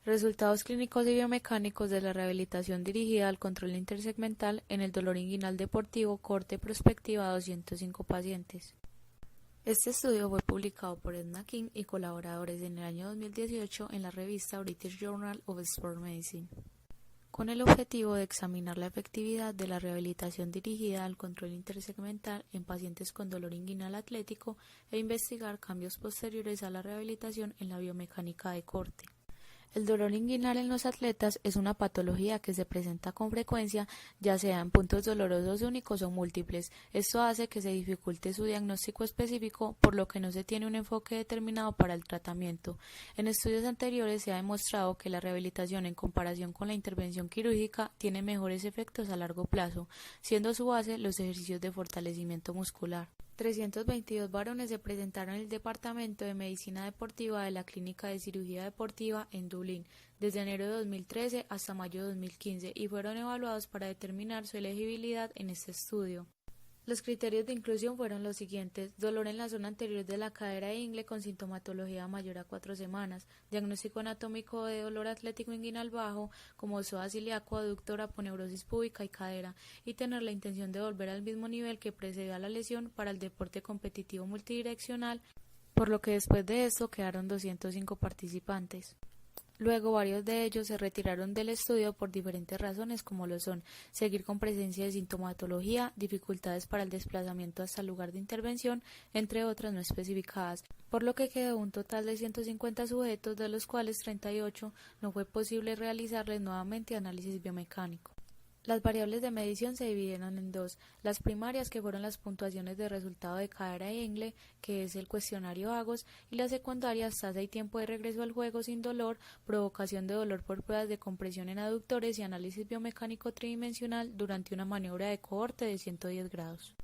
Resultados clínicos y biomecánicos de la rehabilitación dirigida al control intersegmental en el dolor inguinal deportivo, corte prospectiva a 205 pacientes. Este estudio fue publicado por Edna King y colaboradores en el año 2018 en la revista British Journal of Sport Medicine, con el objetivo de examinar la efectividad de la rehabilitación dirigida al control intersegmental en pacientes con dolor inguinal atlético e investigar cambios posteriores a la rehabilitación en la biomecánica de corte. El dolor inguinal en los atletas es una patología que se presenta con frecuencia, ya sea en puntos dolorosos únicos o múltiples. Esto hace que se dificulte su diagnóstico específico, por lo que no se tiene un enfoque determinado para el tratamiento. En estudios anteriores se ha demostrado que la rehabilitación en comparación con la intervención quirúrgica tiene mejores efectos a largo plazo, siendo su base los ejercicios de fortalecimiento muscular. 322 varones se presentaron en el Departamento de Medicina Deportiva de la Clínica de Cirugía Deportiva en Dublín desde enero de 2013 hasta mayo de 2015 y fueron evaluados para determinar su elegibilidad en este estudio. Los criterios de inclusión fueron los siguientes: dolor en la zona anterior de la cadera e ingle con sintomatología mayor a 4 semanas, diagnóstico anatómico de dolor atlético inguinal bajo como psoas ilíaco, aductor, aponeurosis púbica y cadera, y tener la intención de volver al mismo nivel que precedió a la lesión para el deporte competitivo multidireccional, por lo que después de esto quedaron 205 participantes. Luego, varios de ellos se retiraron del estudio por diferentes razones, como lo son seguir con presencia de sintomatología, dificultades para el desplazamiento hasta el lugar de intervención, entre otras no especificadas, por lo que quedó un total de 150 sujetos, de los cuales 38 no fue posible realizarles nuevamente análisis biomecánico. Las variables de medición se dividieron en dos: las primarias, que fueron las puntuaciones de resultado de cadera e ingle, que es el cuestionario AGOS, y las secundarias, tasa y tiempo de regreso al juego sin dolor, provocación de dolor por pruebas de compresión en aductores y análisis biomecánico tridimensional durante una maniobra de cohorte de 110 grados.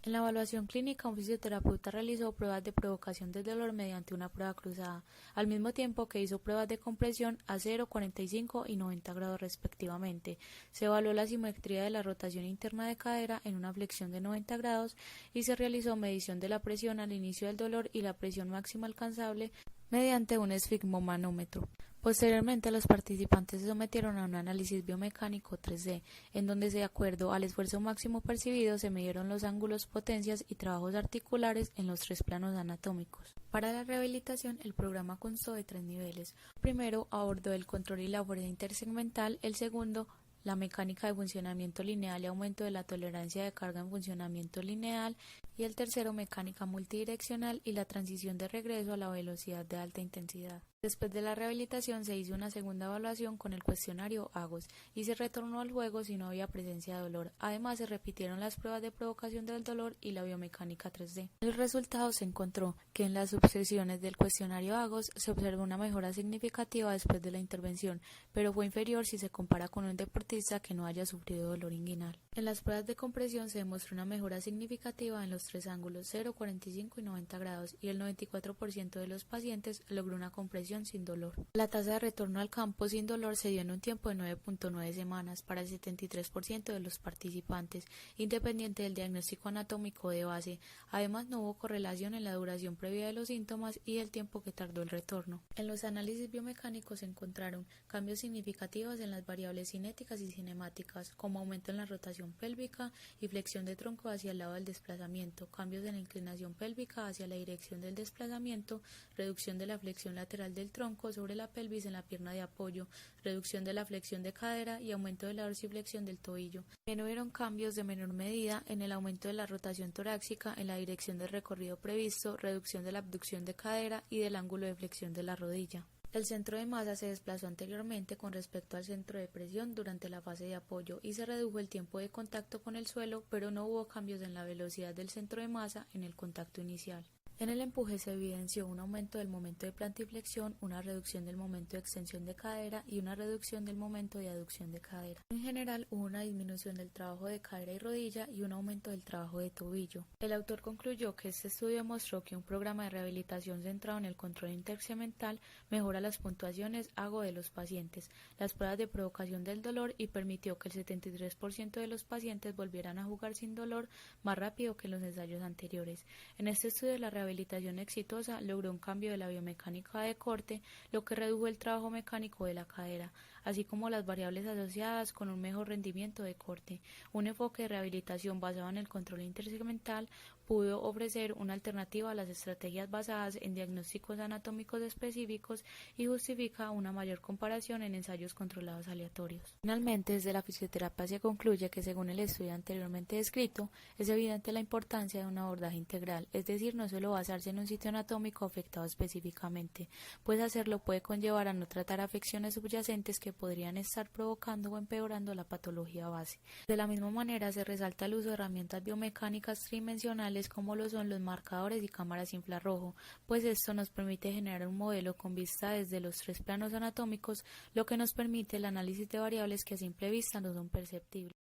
En la evaluación clínica, un fisioterapeuta realizó pruebas de provocación del dolor mediante una prueba cruzada, al mismo tiempo que hizo pruebas de compresión a 0, 45 y 90 grados respectivamente. Se evaluó la simetría de la rotación interna de cadera en una flexión de 90 grados y se realizó medición de la presión al inicio del dolor y la presión máxima alcanzable mediante un esfigmomanómetro. Posteriormente, los participantes se sometieron a un análisis biomecánico 3D, en donde, de acuerdo al esfuerzo máximo percibido, se midieron los ángulos, potencias y trabajos articulares en los 3 planos anatómicos. Para la rehabilitación, el programa constó de 3 niveles. Primero, abordó el control y la fuerza intersegmental; el segundo, la mecánica de funcionamiento lineal y aumento de la tolerancia de carga en funcionamiento lineal; y el tercero, mecánica multidireccional y la transición de regreso a la velocidad de alta intensidad. Después de la rehabilitación se hizo una segunda evaluación con el cuestionario AGOS y se retornó al juego si no había presencia de dolor. Además, se repitieron las pruebas de provocación del dolor y la biomecánica 3D. En el resultado se encontró que en las subsesiones del cuestionario AGOS se observó una mejora significativa después de la intervención, pero fue inferior si se compara con un deportista que no haya sufrido dolor inguinal. En las pruebas de compresión se demostró una mejora significativa en los 3 ángulos, 0, 45 y 90 grados, y el 94% de los pacientes logró una compresión sin dolor. La tasa de retorno al campo sin dolor se dio en un tiempo de 9.9 semanas para el 73% de los participantes, independiente del diagnóstico anatómico de base. Además, no hubo correlación en la duración previa de los síntomas y el tiempo que tardó el retorno. En los análisis biomecánicos se encontraron cambios significativos en las variables cinéticas y cinemáticas, como aumento en la rotación pélvica y flexión de tronco hacia el lado del desplazamiento, cambios en la inclinación pélvica hacia la dirección del desplazamiento, reducción de la flexión lateral del tronco sobre la pelvis en la pierna de apoyo, reducción de la flexión de cadera y aumento de la dorsiflexión del tobillo. También hubieron cambios de menor medida en el aumento de la rotación torácica en la dirección del recorrido previsto, reducción de la abducción de cadera y del ángulo de flexión de la rodilla. El centro de masa se desplazó anteriormente con respecto al centro de presión durante la fase de apoyo y se redujo el tiempo de contacto con el suelo, pero no hubo cambios en la velocidad del centro de masa en el contacto inicial. En el empuje se evidenció un aumento del momento de plantiflexión, una reducción del momento de extensión de cadera y una reducción del momento de aducción de cadera. En general, hubo una disminución del trabajo de cadera y rodilla y un aumento del trabajo de tobillo. El autor concluyó que este estudio demostró que un programa de rehabilitación centrado en el control intersegmental mejora las puntuaciones AGO de los pacientes, las pruebas de provocación del dolor y permitió que el 73% de los pacientes volvieran a jugar sin dolor más rápido que en los ensayos anteriores. En este estudio, la rehabilitación rehabilitación exitosa logró un cambio de la biomecánica de corte, lo que redujo el trabajo mecánico de la cadera, así como las variables asociadas con un mejor rendimiento de corte. Un enfoque de rehabilitación basado en el control intersegmental pudo ofrecer una alternativa a las estrategias basadas en diagnósticos anatómicos específicos y justifica una mayor comparación en ensayos controlados aleatorios. Finalmente, desde la fisioterapia se concluye que, según el estudio anteriormente descrito, es evidente la importancia de un abordaje integral, es decir, no solo basarse en un sitio anatómico afectado específicamente, pues hacerlo puede conllevar a no tratar afecciones subyacentes que podrían estar provocando o empeorando la patología base. De la misma manera, se resalta el uso de herramientas biomecánicas tridimensionales como lo son los marcadores y cámaras infrarrojo, pues esto nos permite generar un modelo con vista desde los tres planos anatómicos, lo que nos permite el análisis de variables que a simple vista no son perceptibles.